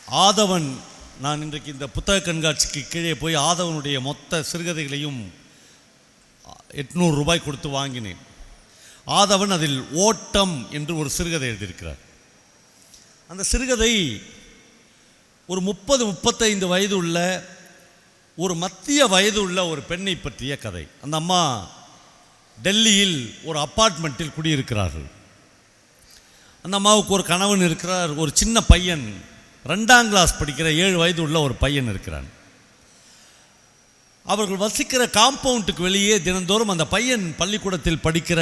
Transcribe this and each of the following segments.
ஆதவன், நான் இன்றைக்கு இந்த புத்தக கண்காட்சிக்கு கீழே போய் ஆதவனுடைய மொத்த சிறுகதைகளையும் 800 ரூபாய் கொடுத்து வாங்கினேன். ஆதவன் அதில் ஓட்டம் என்று ஒரு சிறுகதை எழுதியிருக்கிறார். அந்த சிறுகதை ஒரு 30-35 வயது உள்ள ஒரு மத்திய வயது உள்ள ஒரு பெண்ணை பற்றிய கதை. அந்த அம்மா டெல்லியில் ஒரு அப்பார்ட்மெண்ட்டில் குடியிருக்கிறார்கள். அந்த அம்மாவுக்கு ஒரு கணவன் இருக்கிறார். ஒரு சின்ன பையன், 2ஆம் கிளாஸ் படிக்கிற 7 வயது உள்ள ஒரு பையன் இருக்கிறான். அவர்கள் வசிக்கிற காம்பவுண்டுக்கு வெளியே தினந்தோறும் அந்த பையன் பள்ளிக்கூடத்தில் படிக்கிற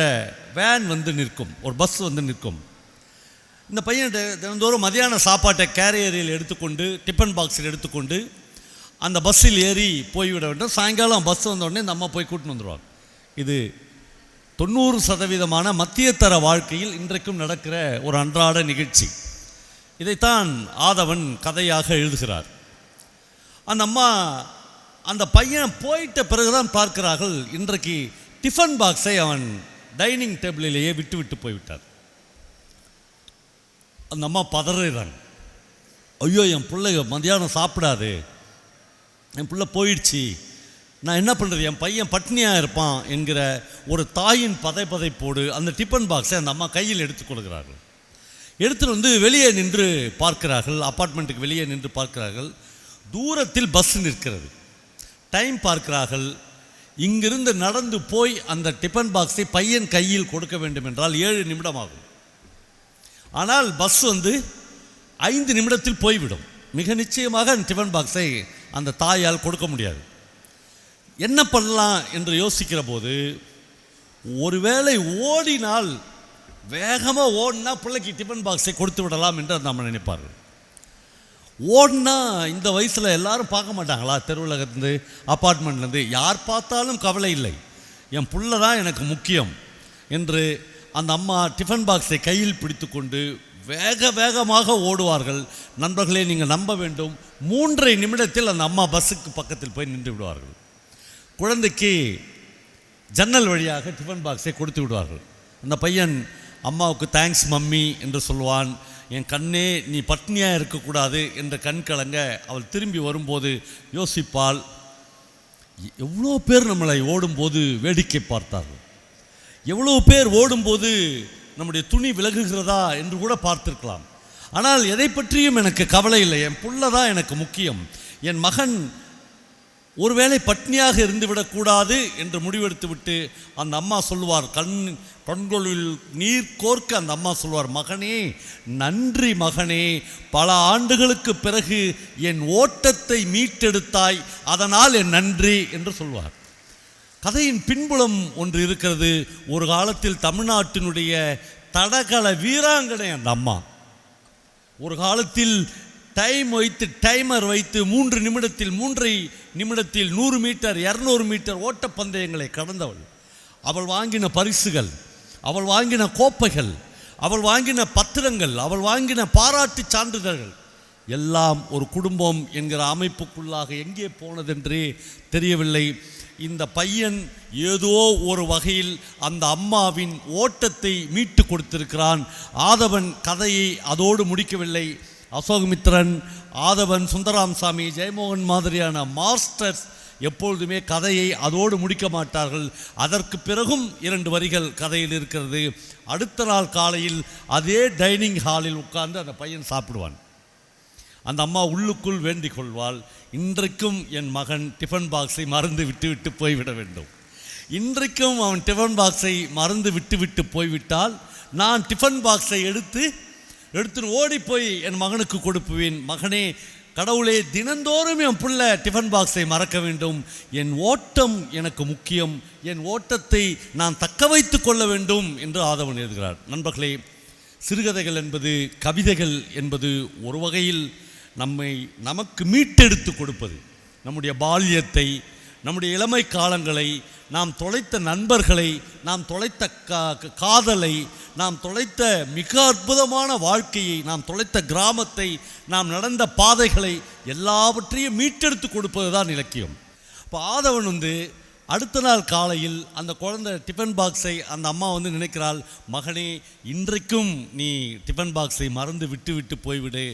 வேன் வந்து நிற்கும், ஒரு பஸ் வந்து நிற்கும். இந்த பையன் தினந்தோறும் மதியான சாப்பாட்டை கேரியரில் எடுத்துக்கொண்டு, டிஃபன் பாக்ஸில் எடுத்துக்கொண்டு அந்த பஸ்ஸில் ஏறி போய்விட வேண்டும். சாயங்காலம் பஸ் வந்தோடனே இந்த அம்மா போய் கூட்டின்னு வந்துடுவாங்க. இது 90% மத்திய தர வாழ்க்கையில் இன்றைக்கும் நடக்கிற ஒரு அன்றாட நிகழ்ச்சி. இதைத்தான் ஆதவன் கதையாக எழுதுகிறார். அந்த அம்மா அந்த பையன் போயிட்ட பிறகுதான் பார்க்கிறார்கள், இன்றைக்கு டிஃபன் பாக்ஸை அவன் டைனிங் டேபிளிலேயே விட்டு போய்விட்டார். அந்த அம்மா பதறாங்க. ஐயோ, என் பிள்ளை மதியானம் சாப்பிடாது, என் பிள்ளை போயிடுச்சு, நான் என்ன பண்ணுறது, என் பையன் பட்னியாக இருப்பான் என்கிற ஒரு தாயின் பதைப்போடு அந்த டிஃபன் பாக்ஸை அந்த அம்மா கையில் எடுத்துக்கொள்கிறார்கள். எடுத்துகிட்டு வந்து வெளியே நின்று பார்க்கிறார்கள். அப்பார்ட்மெண்ட்டுக்கு வெளியே நின்று பார்க்கிறார்கள். தூரத்தில் பஸ் நிற்கிறது. டைம் பார்க்கிறார்கள். இங்கிருந்து நடந்து போய் அந்த டிஃபன் பாக்ஸை பையன் கையில் கொடுக்க வேண்டும் என்றால் 7 நிமிடம் ஆகும். ஆனால் பஸ் வந்து 5 நிமிடத்தில் போய்விடும். மிக நிச்சயமாக அந்த டிஃபன் பாக்ஸை அந்த தாயால் கொடுக்க முடியாது. என்ன பண்ணலாம் என்று யோசிக்கிற போது, ஒருவேளை ஓடினால், வேகமாக ஓடினா பிள்ளைக்கு டிஃபன் பாக்ஸை கொடுத்து விடலாம் என்று நம்ம நினைப்பார்கள். ஓடினா இந்த வயசில் எல்லாரும் பார்க்க மாட்டாங்களா? தெருவுலகத்துலேருந்து, அப்பார்ட்மெண்ட்லேருந்து யார் பார்த்தாலும் கவலை இல்லை, என் பிள்ளை தான் எனக்கு முக்கியம் என்று அந்த அம்மா டிஃபன் பாக்ஸை கையில் பிடித்து கொண்டு வேகமாக ஓடுவார்கள். நண்பர்களே, நீங்கள் நம்ப வேண்டும், 3 நிமிடத்தில் அந்த அம்மா பஸ்ஸுக்கு பக்கத்தில் போய் நின்று விடுவார்கள். குழந்தைக்கு ஜன்னல் வழியாக டிஃபன் பாக்ஸை கொடுத்து விடுவார்கள். அந்த பையன் அம்மாவுக்கு தேங்க்ஸ் மம்மி என்று சொல்வான். என் கண்ணே, நீ பட்னியாக இருக்கக்கூடாது என்ற கண் கலங்க அவள் திரும்பி வரும்போது யோசிப்பாள், எவ்வளோ பேர் நம்மளை ஓடும்போது வேடிக்கை பார்த்தார்கள், எவ்வளோ பேர் ஓடும்போது நம்முடைய துணி விலகுகிறதா என்று கூட பார்த்துருக்கலாம். ஆனால் எதை பற்றியும் எனக்கு கவலை இல்லை, என் புள்ள தான் எனக்கு முக்கியம். என் மகன் ஒருவேளை பட்னியாக இருந்துவிடக்கூடாது என்று முடிவெடுத்து விட்டு அந்த அம்மா சொல்லுவார், கண்களில் நீர் கோர்க்க அந்த அம்மா சொல்வார், மகனே, நன்றி மகனே, பல ஆண்டுகளுக்கு பிறகு என் ஓட்டத்தை மீட்டெடுத்தாய், அதனால் என் நன்றி என்று சொல்வார். கதையின் பின்புலம் ஒன்று இருக்கிறது. ஒரு காலத்தில் தமிழ்நாட்டினுடைய தடகள வீராங்கனை அந்த அம்மா. ஒரு காலத்தில் டைமர் வைத்து 3 நிமிடத்தில் 100 மீட்டர் 200 மீட்டர் ஓட்டப்பந்தயங்களை கடந்தவள். அவள் வாங்கின பரிசுகள், அவள் வாங்கின கோப்பைகள், அவள் வாங்கின பத்திரங்கள், அவள் வாங்கின பாராட்டு சான்றிதழ்கள் எல்லாம் ஒரு குடும்பம் என்கிற அமைப்புக்குள்ளாக எங்கே போனதென்றே தெரியவில்லை. இந்த பையன் ஏதோ ஒரு வகையில் அந்த அம்மாவின் ஓட்டத்தை மீட்டு கொடுத்திருக்கிறான். ஆதவன் கதையை அதோடு முடிக்கவில்லை. அசோகமித்ரன், ஆதவன், சுந்தராம்சாமி, ஜெயமோகன் மாதிரியான மாஸ்டர்ஸ் எப்பொழுதுமே கதையை அதோடு முடிக்க மாட்டார்கள். அதற்கு பிறகும் 2 வரிகள் கதையில் இருக்கிறது. அடுத்த நாள் காலையில் அதே டைனிங் ஹாலில் உட்கார்ந்து அந்த பையன் சாப்பிடுவான். அந்த அம்மா உள்ளுக்குள் வேண்டிக் கொள்வாள், இன்றைக்கும் என் மகன் டிஃபன் பாக்ஸை மறந்து விட்டு போய்விட வேண்டும். இன்றைக்கும் அவன் டிஃபன் பாக்ஸை மறந்து விட்டு போய்விட்டால் நான் டிஃபன் பாக்ஸை எடுத்து ஓடி போய் என் மகனுக்கு கொடுப்புவேன். மகனே, கடவுளே, தினந்தோறும் என் பிள்ளை டிஃபன் பாக்ஸை மறக்க வேண்டும். என் ஓட்டம் எனக்கு முக்கியம், என் ஓட்டத்தை நான் தக்க வைத்து கொள்ள வேண்டும் என்று ஆதவன் எழுதுகிறார். நண்பர்களே, சிறுகதைகள் என்பது, கவிதைகள் என்பது ஒரு வகையில் நமக்கு மீட்டெடுத்து கொடுப்பது. நம்முடைய பால்யத்தை, நம்முடைய இளமை காலங்களை, நாம் தொலைத்த நண்பர்களை, நாம் தொலைத்த காதலை, நாம் தொலைத்த மிக அற்புதமான வாழ்க்கையை, நாம் தொலைத்த கிராமத்தை, நாம் நடந்த பாதைகளை எல்லாவற்றையும் மீட்டெடுத்து கொடுப்பது தான் இலக்கியம். இப்போ ஆதவன் வந்து அடுத்த நாள் காலையில் அந்த குழந்தை டிஃபன் பாக்ஸை அந்த அம்மா வந்து நினைக்கிறாள், மகனே, இன்றைக்கும் நீ டிஃபன் பாக்ஸை மறந்து விட்டு போய்விடு,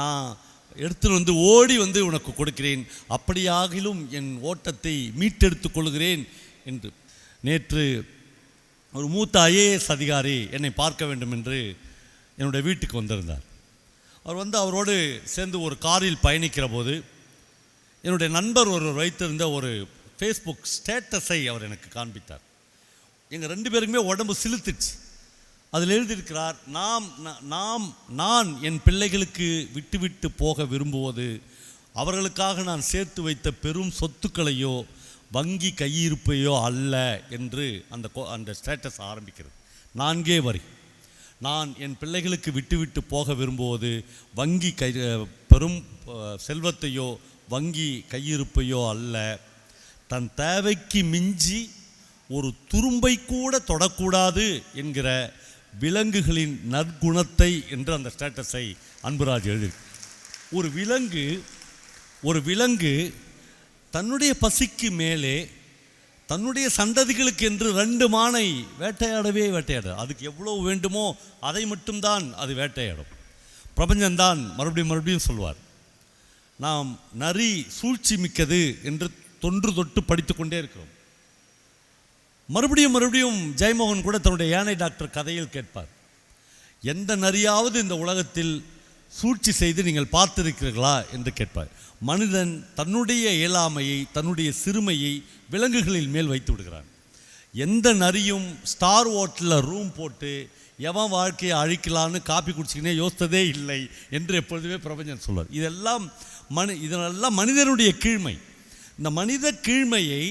நான் எடுத்துன்னு வந்து ஓடி வந்து உனக்கு கொடுக்கிறேன், அப்படியாகிலும் என் ஓட்டத்தை மீட்டெடுத்து கொள்கிறேன் என்று. நேற்று ஒரு மூத்த ஐஏஎஸ் அதிகாரி என்னை பார்க்க வேண்டும் என்று என்னுடைய வீட்டுக்கு வந்திருந்தார். அவர் வந்து அவரோடு சேர்ந்து ஒரு காரில் பயணிக்கிற போது என்னுடைய நண்பர் ஒருவர் வைத்திருந்த ஒரு ஃபேஸ்புக் ஸ்டேட்டஸை அவர் எனக்கு காண்பித்தார். எங்கள் 2 பேருக்குமே உடம்பு சிலுத்துச்சு. அதில் எழுதியிருக்கிறார், நான் என் பிள்ளைகளுக்கு விட்டு போக விரும்புவது அவர்களுக்காக நான் சேர்த்து வைத்த பெரும் சொத்துக்களையோ வங்கி கையிருப்பையோ அல்ல என்று அந்த ஸ்டேட்டஸ் ஆரம்பிக்கிறது. 4 வரி. நான் என் பிள்ளைகளுக்கு விட்டு போக விரும்புவது வங்கி பெரும் செல்வத்தையோ வங்கி கையிருப்பையோ அல்ல, தன் தேவைக்கு மிஞ்சி ஒரு துரும்பை கூட தொடக்கூடாது என்கிற விலங்குகளின் நற்குணத்தை என்று அந்த ஸ்டேட்டஸை அன்புராஜ் எழுதி. ஒரு விலங்கு தன்னுடைய பசிக்கு மேலே தன்னுடைய சந்ததிகளுக்கு என்று 2 மானை வேட்டையாடு. அதுக்கு எவ்வளவு வேண்டுமோ அதை மட்டும்தான் அது வேட்டையாடும். பிரபஞ்சம்தான் மறுபடியும் சொல்வார், நாம் நரி சூழ்ச்சி மிக்கது என்று தொன்று படித்து கொண்டே இருக்கிறோம். மறுபடியும் ஜெயமோகன் கூட தன்னுடைய யானை டாக்டர் கதையில் கேட்பார், எந்த நரியாவது இந்த உலகத்தில் சூழ்ச்சி செய்து நீங்கள் பார்த்திருக்கிறீர்களா என்று கேட்பார். மனிதன் தன்னுடைய இயலாமையை தன்னுடைய சிறுமையை விலங்குகளில் மேல் வைத்து விடுகிறான். எந்த நரியும் ஸ்டார் ஹோட்டலில் ரூம் போட்டு எவன் வாழ்க்கையை அழிக்கலான்னு காப்பி குடிச்சிக்கினே யோசித்ததே இல்லை என்று எப்பொழுதுமே பிரபஞ்சன் சொல்வார். இதெல்லாம் மனிதனுடைய கீழ்மை. இந்த மனித கீழ்மையை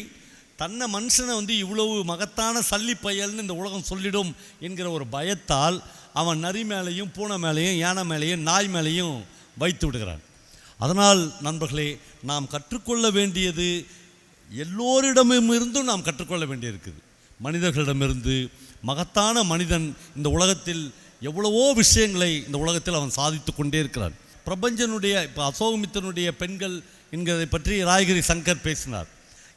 மனுஷனை வந்து இவ்வளவு மகத்தான சல்லி பயல்னு இந்த உலகம் சொல்லிடும் என்கிற ஒரு பயத்தால் அவன் நரி மேலேயும் பூனை மேலேயும் யானை மேலேயும் நாய் மேலேயும் வைத்து விடுகிறான். அதனால் நண்பர்களே, நாம் கற்றுக்கொள்ள வேண்டியது எல்லோரிடமிருந்தும் நாம் கற்றுக்கொள்ள வேண்டியிருக்குது. மனிதர்களிடமிருந்து. மகத்தான மனிதன் இந்த உலகத்தில் எவ்வளவோ விஷயங்களை இந்த உலகத்தில் அவன் சாதித்து கொண்டே இருக்கிறான். பிரபஞ்சனுடைய இப்போ அசோகமித்தனுடைய பெண்கள் என்கிறதை பற்றி ராயகிரி சங்கர் பேசினார்.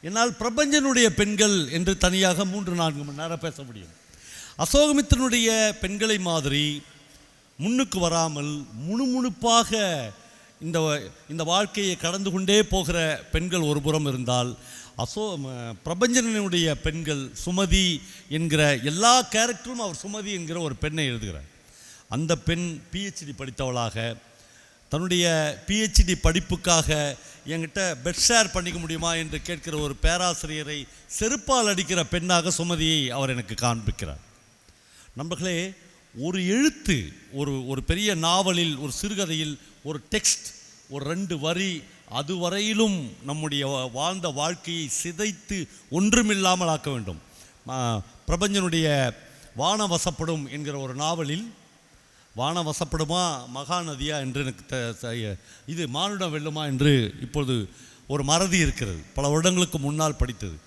என்னால் பிரபஞ்சனுடைய பெண்கள் என்று தனியாக 3-4 மணி நேரம் பேச முடியும். அசோகமித்தனுடைய பெண்களை மாதிரி முன்னுக்கு வராமல் முணுமுணுப்பாக இந்த வாழ்க்கையை கடந்து கொண்டே போகிற பெண்கள் ஒரு புறம் இருந்தால், பிரபஞ்சனுடைய பெண்கள் சுமதி என்கிற எல்லா கேரக்டரும் அவர் சுமதி என்கிற ஒரு பெண்ணை எழுதுகிறார். அந்த பெண் பிஹெச்டி படித்தவளாக தன்னுடைய பிஹெச்டி படிப்புக்காக என்கிட்ட பெட் ஷேர் பண்ணிக்க முடியுமா என்று கேட்கிற ஒரு பேராசிரியரை செருப்பால் அடிக்கிற பெண்ணாக சுமதியை அவர் எனக்கு காண்பிக்கிறார். நண்பர்களே, ஒரு எழுத்து ஒரு பெரிய நாவலில் ஒரு சிறுகதையில் ஒரு டெக்ஸ்ட் ஒரு 2 வரி அதுவரையிலும் நம்முடைய வாழ்ந்த வாழ்க்கையை சிதைத்து ஒன்றுமில்லாமல் ஆக்க வேண்டும். பிரபஞ்சனுடைய வானவசப்படும் என்கிற ஒரு நாவலில் வானவசப்படுமா மகாநதியா என்று எனக்கு இது மானுடம் வெல்லுமா என்று இப்பொழுது ஒரு மறதி இருக்கிறது. பல வருடங்களுக்கு முன்னால் படித்தது.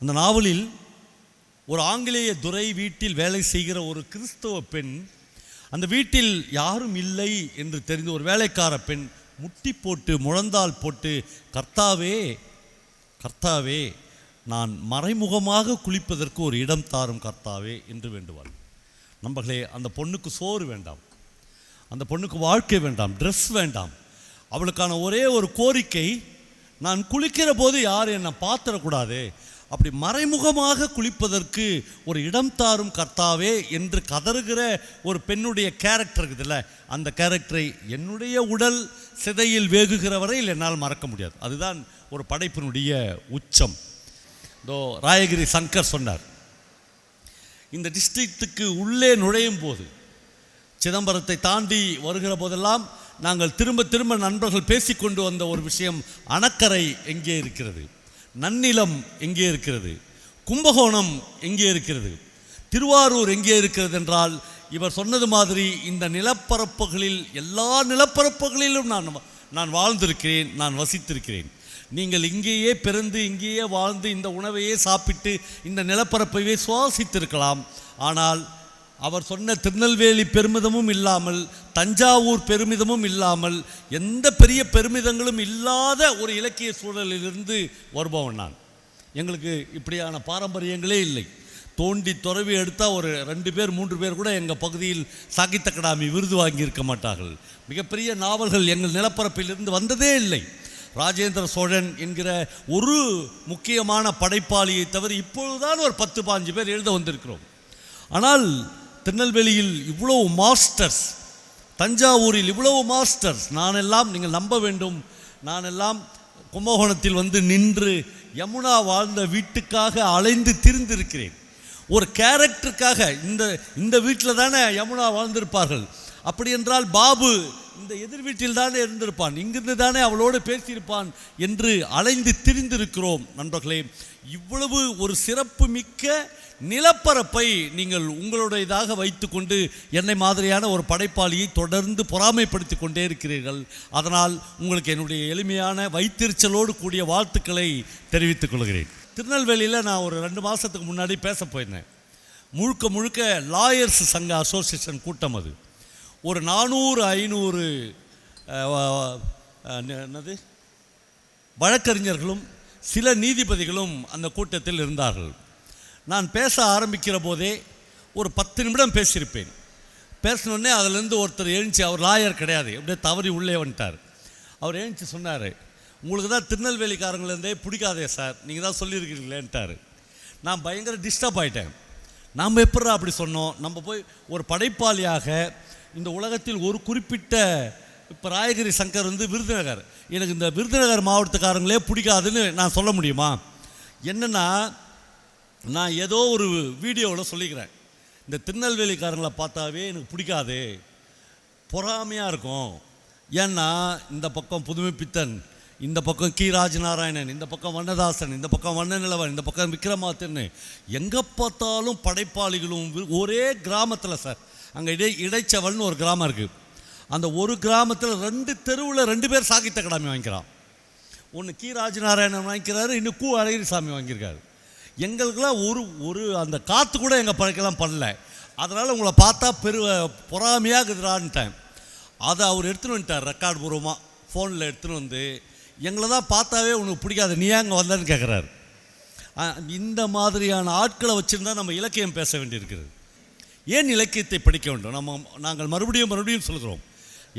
அந்த நாவலில் ஒரு ஆங்கிலேய துரை வீட்டில் வேலை செய்கிற ஒரு கிறிஸ்தவ பெண், அந்த வீட்டில் யாரும் இல்லை என்று தெரிந்து ஒரு வேலைக்கார பெண் முட்டி போட்டு முழந்தால் போட்டு, கர்த்தாவே நான் மறைமுகமாக குளிப்பதற்கு ஒரு இடம் தாரும் கர்த்தாவே என்று வேண்டுவாள். நண்பர்களே, அந்த பொண்ணுக்கு சோறு வேண்டாம், அந்த பொண்ணுக்கு வாழ்க்கை வேண்டாம், ட்ரெஸ் வேண்டாம். அவளுக்கான ஒரே ஒரு கோரிக்கை, நான் குளிக்கிற போது யார் என்னை பார்த்துடக்கூடாது, அப்படி மறைமுகமாக குளிப்பதற்கு ஒரு இடம் தாரும் கர்த்தாவே என்று கதறுகிற ஒரு பெண்ணுடைய கேரக்டர் இருக்குதுல்ல, அந்த கேரக்டரை என்னுடைய உடல் சிதையில் வேகுகிற வரையில் என்னால் மறக்க முடியாது. அதுதான் ஒரு படைப்பினுடைய உச்சம். ராயகிரி சங்கர் சொன்னார், இந்த டிஸ்ட்ரிக்ட்டுக்கு உள்ளே நுழையும் போது, சிதம்பரத்தை தாண்டி வருகிற போதெல்லாம் நாங்கள் திரும்ப நண்பர்கள் பேசிக்கொண்டு வந்த ஒரு விஷயம், அணக்கரை எங்கே இருக்கிறது, நன்னிலம் எங்கே இருக்கிறது, கும்பகோணம் எங்கே இருக்கிறது, திருவாரூர் எங்கே இருக்கிறது என்றால், இவர் சொன்னது மாதிரி இந்த நிலப்பரப்புகளில் எல்லா நிலப்பரப்புகளிலும் நான் வாழ்ந்திருக்கிறேன், நான் வசித்திருக்கிறேன். நீங்கள் இங்கேயே பிறந்து இங்கேயே வாழ்ந்து இந்த உணவையே சாப்பிட்டு இந்த நிலப்பரப்பையே சுவாசித்திருக்கலாம். ஆனால் அவர் சொன்ன திருநெல்வேலி பெருமிதமும் இல்லாமல், தஞ்சாவூர் பெருமிதமும் இல்லாமல், எந்த பெரிய பெருமிதங்களும் இல்லாத ஒரு இலக்கிய சூழலிலிருந்து வருபவன் நான். எங்களுக்கு இப்படியான பாரம்பரியங்களே இல்லை. தோண்டி துறவி எடுத்தால் ஒரு 2 பேர் 3 பேர் கூட எங்கள் பகுதியில் சாகித்ய அகாடமி விருது வாங்கியிருக்க மாட்டார்கள். மிகப்பெரிய நாவல்கள் எங்கள் நிலப்பரப்பிலிருந்து வந்ததே இல்லை. ராஜேந்திர சோழன் என்கிற ஒரு முக்கியமான படைப்பாளியை தவிர இப்பொழுதுதான் ஒரு 10-15 பேர் எழுத வந்திருக்கிறோம். ஆனால் திருநெல்வேலியில் இவ்வளவு மாஸ்டர்ஸ், தஞ்சாவூரில் இவ்வளவு மாஸ்டர்ஸ், நானெல்லாம் நீங்கள் நம்ப வேண்டும், நானெல்லாம் கும்பகோணத்தில் வந்து நின்று யமுனா வாழ்ந்த வீட்டுக்காக அலைந்து திரிந்திருக்கிறேன். ஒரு கேரக்டருக்காக இந்த வீட்டில் தானே யமுனா வாழ்ந்திருப்பார்கள், அப்படி என்றால் பாபு இந்த எதிர் வீட்டில் தானே இருந்திருப்பான், இங்கிருந்து தானே அவளோடு பேசியிருப்பான் என்று அலைந்து திரிந்திருக்கிறோம். நண்பர்களே, இவ்வளவு ஒரு சிறப்பு மிக்க நிலப்பரப்பை நீங்கள் உங்களுடையதாக வைத்துக்கொண்டு என்னை மாதிரியான ஒரு படைப்பாளியை தொடர்ந்து பொறாமைப்படுத்தி கொண்டே இருக்கிறீர்கள். அதனால் உங்களுக்கு என்னுடைய எளிமையான வைத்திருச்சலோடு கூடிய வாழ்த்துக்களை தெரிவித்துக் கொள்கிறேன். திருநெல்வேலியில் நான் ஒரு 2 மாதத்துக்கு முன்னாடி பேச போயிருந்தேன். முழுக்க லாயர்ஸ் சங்க அசோசியேஷன் கூட்டம். அது ஒரு 400-500 என்னது வழக்கறிஞர்களும் சில நீதிபதிகளும் அந்த கூட்டத்தில் இருந்தார்கள். நான் பேச ஆரம்பிக்கிற போதே ஒரு 10 நிமிடம் பேசியிருப்பேன். பேசினோடனே அதிலேருந்து ஒருத்தர் எழுந்துச்சு, அவர் லாயர் கிடையாது, அப்படியே தவறி உள்ளே வந்துட்டார். அவர் எழுந்துச்சு சொன்னார், உங்களுக்கு தான் திருநெல்வேலிக்காரங்களேருந்தே பிடிக்காதே சார், நீங்கள் தான் சொல்லியிருக்கிறீங்களேன்ட்டார். நான் பயங்கர டிஸ்டர்ப் ஆகிட்டேன். நாம் எப்படா அப்படி சொன்னோம்? நம்ம போய் ஒரு படைப்பாளியாக இந்த உலகத்தில் ஒரு குறிப்பிட்ட, இப்போ ராயகிரி சங்கர் வந்து விருதுநகர், எனக்கு இந்த விருதுநகர் மாவட்டத்துக்காரங்களே பிடிக்காதுன்னு நான் சொல்ல முடியுமா? என்னென்னா, நான் ஏதோ ஒரு வீடியோவில் சொல்லிக்கிறேன், இந்த திருநெல்வேலிக்காரங்களை பார்த்தாவே எனக்கு பிடிக்காது, பொறாமையாக இருக்கும். ஏன்னா இந்த பக்கம் புதுமைப்பித்தன், இந்த பக்கம் கி ராஜநாராயணன், இந்த பக்கம் வண்ணதாசன், இந்த பக்கம் வண்ணநிலவன், இந்த பக்கம் விக்ரமாதித்தன், எங்கே பார்த்தாலும் படைப்பாளிகளும் ஒரே கிராமத்தில் சார். அங்கே இடைச்சவல்னு ஒரு கிராமம் இருக்குது. அந்த ஒரு கிராமத்தில் 2 தெருவில் 2 பேர் சாகித்ய அகாடமி வாங்கிக்கிறான். ஒன்று கி ராஜநாராயணன் வாங்கிக்கிறாரு, இன்னும் கு அழகிரிசாமி வாங்கியிருக்காரு. எங்களுக்கெல்லாம் ஒரு அந்த காற்று கூட எங்கள் பழக்கெல்லாம் பண்ணல. அதனால் உங்களை பார்த்தா பொறாமையாக இருக்குதுடான்ட்டேன். அதை அவர் எடுத்துன்னு வந்துட்டார், ரெக்கார்டு பூர்வமாக ஃபோனில் எடுத்துன்னு வந்து, எங்களை தான் பார்த்தாவே உனக்கு பிடிக்காது, நீ ஏன் அங்கே வந்தேன்னு கேட்குறாரு. இந்த மாதிரியான ஆட்களை வச்சுருந்தா நம்ம இலக்கியம் பேச வேண்டியிருக்கிறது. ஏன் இலக்கியத்தை படிக்க வேண்டும்? நாங்கள் மறுபடியும் சொல்கிறோம்,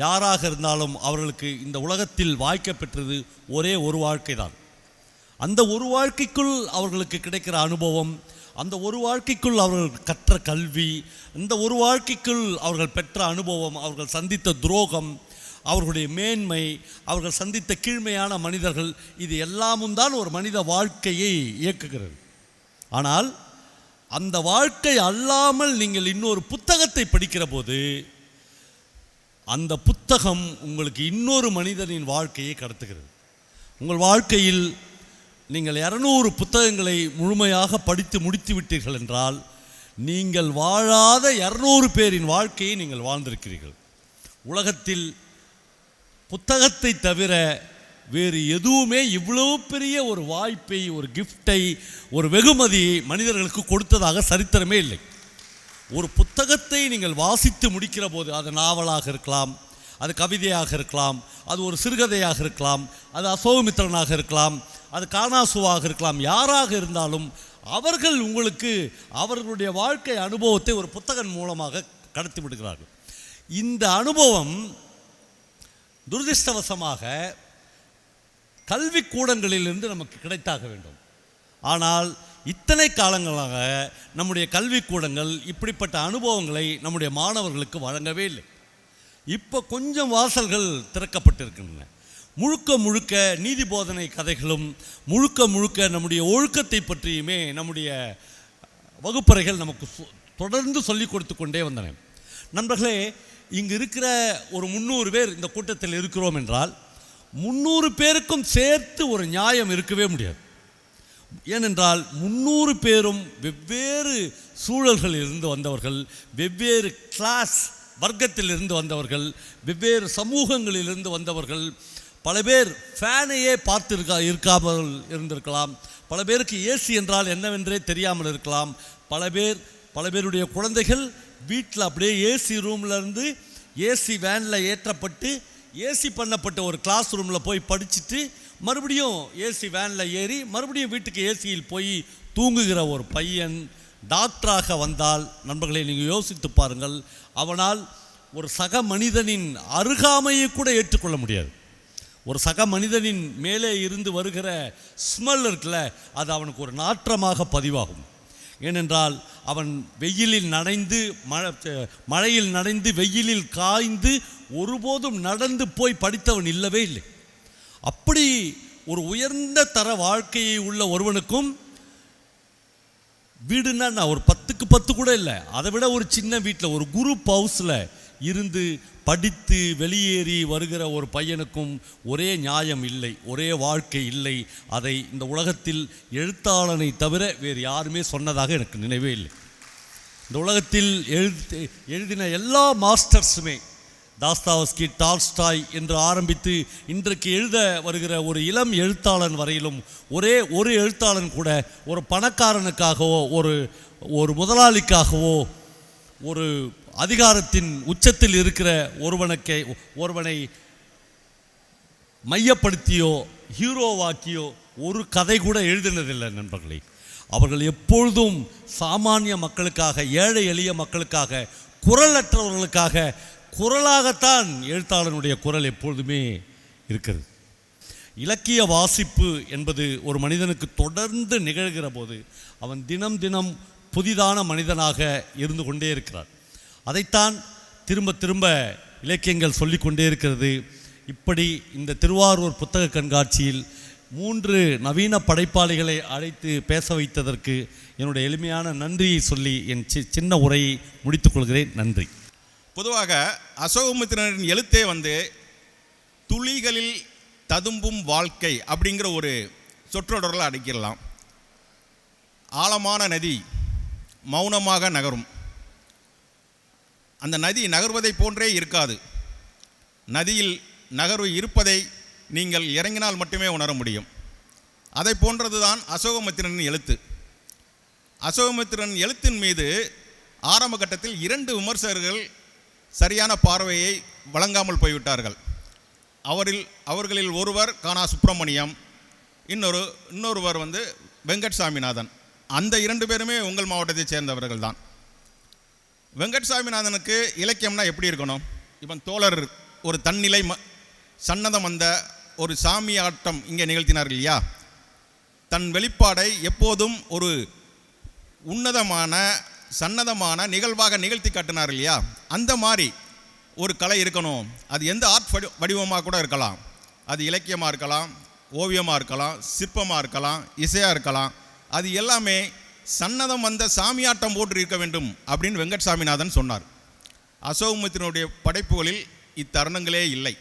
யாராக இருந்தாலும் அவர்களுக்கு இந்த உலகத்தில் வாய்க்க பெற்றது ஒரே ஒரு வாழ்க்கை தான். அந்த ஒரு வாழ்க்கைக்குள் அவர்களுக்கு கிடைக்கிற அனுபவம், அந்த ஒரு வாழ்க்கைக்குள் அவர்கள் கற்ற கல்வி, இந்த ஒரு வாழ்க்கைக்குள் அவர்கள் பெற்ற அனுபவம், அவர்கள் சந்தித்த துரோகம், அவர்களுடைய மேன்மை, அவர்கள் சந்தித்த கீழ்மையான மனிதர்கள், இது எல்லாமும் தான் ஒரு மனித வாழ்க்கையை இயக்குகிறது. ஆனால் அந்த வாழ்க்கை அல்லாமல் நீங்கள் இன்னொரு புத்தகத்தை படிக்கிற போது அந்த புத்தகம் உங்களுக்கு இன்னொரு மனிதனின் வாழ்க்கையை கடத்துகிறது. உங்கள் வாழ்க்கையில் நீங்கள் 200 புத்தகங்களை முழுமையாக படித்து முடித்து விட்டீர்கள் என்றால் நீங்கள் வாழாத 200 பேரின் வாழ்க்கையை நீங்கள் வாழ்ந்திருக்கிறீர்கள். உலகத்தில் புத்தகத்தை தவிர வேறு எதுவுமே இவ்வளோ பெரிய ஒரு வாய்ப்பை, ஒரு கிஃப்டை, ஒரு வெகுமதியை மனிதர்களுக்கு கொடுத்ததாக சரித்திரமே இல்லை. ஒரு புத்தகத்தை நீங்கள் வாசித்து முடிக்கிற போது, அது நாவலாக இருக்கலாம், அது கவிதையாக இருக்கலாம், அது ஒரு சிறுகதையாக இருக்கலாம், அது அசோகமித்திரனாக இருக்கலாம், அது காணாசுவாக இருக்கலாம், யாராக இருந்தாலும் அவர்கள் உங்களுக்கு அவர்களுடைய வாழ்க்கை அனுபவத்தை ஒரு புத்தகம் மூலமாக கடத்தி விடுகிறார்கள். இந்த அனுபவம் துரதிர்ஷ்டவசமாக கல்விக்கூடங்களிலிருந்து நமக்கு கிடைத்தாக வேண்டும். ஆனால் இத்தனை காலங்களாக நம்முடைய கல்விக்கூடங்கள் இப்படிப்பட்ட அனுபவங்களை நம்முடைய மாணவர்களுக்கு வழங்கவே இல்லை. இப்போ கொஞ்சம் வாசல்கள் திறக்கப்பட்டிருக்கின்றன. முழுக்க நீதி போதனை கதைகளும் முழுக்க நம்முடைய ஒழுக்கத்தை பற்றியுமே நம்முடைய வகுப்பறைகள் நமக்கு தொடர்ந்து சொல்லிக் கொடுத்து கொண்டே வந்தன. நண்பர்களே, இங்கு இருக்கிற ஒரு 300 பேர் இந்த கூட்டத்தில் இருக்கிறோம் என்றால் 300 பேருக்கும் சேர்த்து ஒரு நியாயம் இருக்கவே முடியாது. ஏனென்றால் 300 பேரும் வெவ்வேறு சூழல்களில் இருந்து வந்தவர்கள், வெவ்வேறு கிளாஸ் வர்க்கத்தில் இருந்து வந்தவர்கள், வெவ்வேறு சமூகங்களிலிருந்து வந்தவர்கள். பல பேர் ஃபேனையே இருக்காமல் இருந்திருக்கலாம், பல பேருக்கு ஏசி என்றால் என்னவென்றே தெரியாமல் இருக்கலாம், பல பேருடைய குழந்தைகள் வீட்டில் அப்படியே ஏசி ரூமில் இருந்து ஏசி வேனில் ஏற்றப்பட்டு ஏசி பண்ணப்பட்ட ஒரு கிளாஸ் ரூமில் போய் படிச்சுட்டு மறுபடியும் ஏசி வேனில் ஏறி மறுபடியும் வீட்டுக்கு ஏசியில் போய் தூங்குகிற ஒரு பையன், டாக்டராக வந்தால் நண்பர்களை நீங்கள் யோசித்து பாருங்கள், அவனால் ஒரு சக மனிதனின் அருகாமையை கூட ஏற்றுக்கொள்ள முடியாது. ஒரு சக மனிதனின் மேலே இருந்து வருகிற ஸ்மெல் இருக்குல்ல, அது அவனுக்கு ஒரு நாற்றமாக பதிவாகும். ஏனென்றால் அவன் வெயிலில் நனைந்து மழையில் நனைந்து வெயிலில் காய்ந்து ஒருபோதும் நடந்து போய் படித்தவன் இல்லவே இல்லை. அப்படி ஒரு உயர்ந்த தர வாழ்க்கையை உள்ள ஒருவனுக்கும் வீடுன்னா ஒரு 10க்கு 10 கூட இல்லை, அதை விட ஒரு சின்ன வீட்டில் ஒரு குரூப் ஹவுஸில் இருந்து படித்து வெளியேறி வருகிற ஒரு பையனுக்கும் ஒரே நியாயம் இல்லை, ஒரே வாழ்க்கை இல்லை. அதை இந்த உலகத்தில் எழுத்தாளனை தவிர வேறு யாருமே சொன்னதாக எனக்கு நினைவே இல்லை. இந்த உலகத்தில் எழுதின எல்லா மாஸ்டர்ஸுமே, தாஸ்தாவஸ்கி, டால்ஸ்டாய் என்று ஆரம்பித்து இன்றைக்கு எழுத வருகிற ஒரு இளம் எழுத்தாளன் வரையிலும் ஒரே ஒரு எழுத்தாளன் கூட ஒரு பணக்காரனுக்காகவோ ஒரு முதலாளிக்காகவோ ஒரு அதிகாரத்தின் உச்சத்தில் இருக்கிற ஒருவனை மையப்படுத்தியோ ஹீரோவாக்கியோ ஒரு கதை கூட எழுதினதில்லை நண்பர்களே. அவர்கள் எப்பொழுதும் சாமானிய மக்களுக்காக, ஏழை எளிய மக்களுக்காக, குரலற்றவர்களுக்காக குரலாகத்தான் எழுத்தாளனுடைய குரல் எப்பொழுதுமே இருக்கிறது. இலக்கிய வாசிப்பு என்பது ஒரு மனிதனுக்கு தொடர்ந்து நிகழ்கிற போது அவன் தினம் தினம் புதிதான மனிதனாக இருந்து கொண்டே இருக்கிறார். அதைத்தான் திரும்ப திரும்ப இலக்கியங்கள் சொல்லிக்கொண்டே இருக்கிறது. இப்படி இந்த திருவாரூர் புத்தக கண்காட்சியில் 3 நவீன படைப்பாளிகளை அழைத்து பேச வைத்ததற்கு என்னுடைய எளிமையான நன்றியை சொல்லி என் சின்ன உரையை முடித்துக்கொள்கிறேன். நன்றி. பொதுவாக அசோகமித்திரனின் எழுத்தே துளிகளில் ததும்பும் வாழ்க்கை அப்படிங்கிற ஒரு சொற்றொடரில் அடக்கிடலாம். ஆழமான நதி மௌனமாக நகரும். அந்த நதி நகர்வதை போன்றே இருக்காது. நதியில் நகர்வு இருப்பதை நீங்கள் இறங்கினால் மட்டுமே உணர முடியும். அதை போன்றது தான் அசோகமித்திரனின் எழுத்து. அசோகமித்திரன் எழுத்தின் மீது ஆரம்ப கட்டத்தில் 2 விமர்சகர்கள் சரியான பார்வையை வழங்காமல் போய்விட்டார்கள். அவர்களில் ஒருவர் கானா சுப்பிரமணியம், இன்னொருவர் வெங்கட் சாமிநாதன். அந்த 2 பேருமே உங்கள் மாவட்டத்தை சேர்ந்தவர்கள் தான். வெங்கட் சாமிநாதனுக்கு இலக்கியம்னா எப்படி இருக்கணும்? இவன் தோழர் ஒரு தன்னிலை சன்னதம் வந்த ஒரு சாமி ஆட்டம் இங்கே நிகழ்த்தினார்கள் இல்லையா? தன் வெளிப்பாடை எப்போதும் ஒரு உன்னதமான சன்னதமான நிகழ்வாக நிகழ்த்தி காட்டினார் இல்லையா? அந்த மாதிரி ஒரு கலை இருக்கணும். அது எந்த ஆர்ட் வடிவமாக கூட இருக்கலாம். அது இலக்கியமாக இருக்கலாம், ஓவியமாக இருக்கலாம், சிற்பமாக இருக்கலாம், இசையாக இருக்கலாம். அது எல்லாமே சன்னதம் வந்த சாமியாட்டம் போன்று இருக்க வேண்டும் அப்படின்னு வெங்கட் சாமிநாதன் சொன்னார். அசோகமித்திரனுடைய படைப்புகளில் இத்தருணங்களே இல்லை.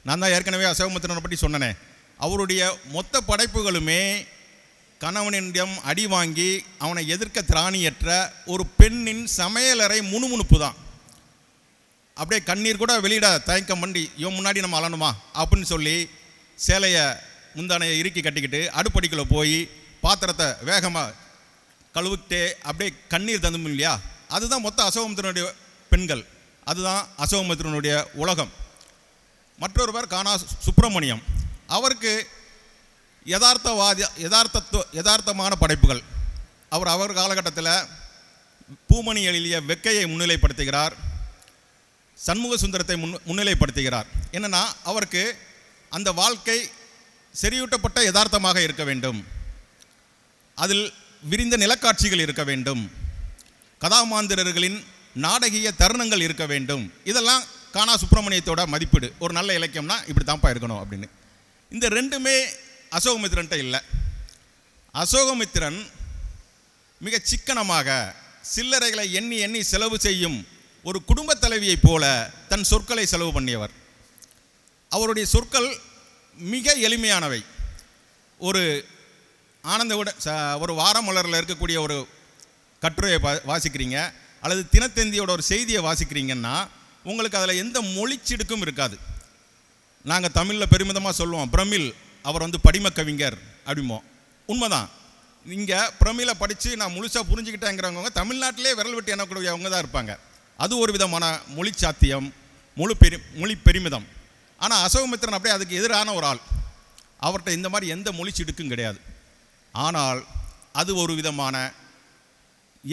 நான் தான் ஏற்கனவே அசோகமித்திரனை பற்றி சொன்னனே. அவருடைய மொத்த படைப்புகளுமே கணவனிடம் அடி வாங்கி அவனை எதிர்க்க திராணியற்ற ஒரு பெண்ணின் சமையலறை முணுமுணுப்பு தான். அப்படியே கண்ணீர் கூட வெளியிட தயக்கம் பண்ணி இவன் முன்னாடி நம்ம அலணுமா அப்படின்னு சொல்லி சேலையை முந்தானையை இறுக்கி கட்டிக்கிட்டு அடுப்படிக்குள்ளே போய் பாத்திரத்தை வேகமாக கழுவிட்டே அப்படியே கண்ணீர் தந்தும் இல்லையா? அதுதான் மொத்த அசோகமித்திரனுடைய பெண்கள். அதுதான் அசோகமித்திரனுடைய உலகம். மற்றொருவர் கானா சுப்பிரமணியம். அவருக்கு யதார்த்தமான படைப்புகள். அவர் காலகட்டத்தில் பூமணி எழுதிய வெக்கையை முன்னிலைப்படுத்துகிறார், சண்முக சுந்தரத்தை முன்னிலைப்படுத்துகிறார். என்னென்னா அவருக்கு அந்த வாழ்க்கை செறியூட்டப்பட்ட யதார்த்தமாக இருக்க வேண்டும், அதில் விரிந்த நிலக்காட்சிகள் இருக்க வேண்டும், கதாமாந்திரர்களின் நாடகிய தருணங்கள் இருக்க வேண்டும். இதெல்லாம் கானா சுப்பிரமணியத்தோட மதிப்பீடு. ஒரு நல்ல இலக்கியம்னா இப்படி தான்ப்பா இருக்கணும் அப்படின்னு. இந்த 2மே அசோகமித்திரன்ட்ட இல்லை. அசோகமித்திரன் மிக சிக்கனமாக சில்லறைகளை எண்ணி எண்ணி செலவு செய்யும் ஒரு குடும்ப தலைவியைப் போல தன் சொற்களை செலவு பண்ணியவர். அவருடைய சொற்கள் மிக எளிமையானவை. ஒரு ஒரு வாரமலரில் இருக்கக்கூடிய ஒரு கட்டுரையை வாசிக்கிறீங்க அல்லது தினத்தந்தியோட ஒரு செய்தியை வாசிக்கிறீங்கன்னா உங்களுக்கு அதில் எந்த மொழிச்சிடுக்கும் இருக்காது. நாங்கள் தமிழில் பெருமிதமாக சொல்லுவோம், பிரமிழ் அவர் படிம கவிஞர் அப்படிமோ. உண்மைதான். இங்கே பிரமிழை படித்து நான் முழுசாக புரிஞ்சுக்கிட்டேங்கிறவங்க தமிழ்நாட்டிலே விரல் விட்டு எண்ணக்கூடியவங்க தான் இருப்பாங்க. அது ஒரு விதமான மொழி சாத்தியம், மொழி பெருமிதம். ஆனால் அசோகமித்திரன் அப்படியே அதுக்கு எதிரான ஒரு ஆள். அவர்கிட்ட இந்த மாதிரி எந்த மொழி சிடுக்கும் கிடையாது. ஆனால் அது ஒரு விதமான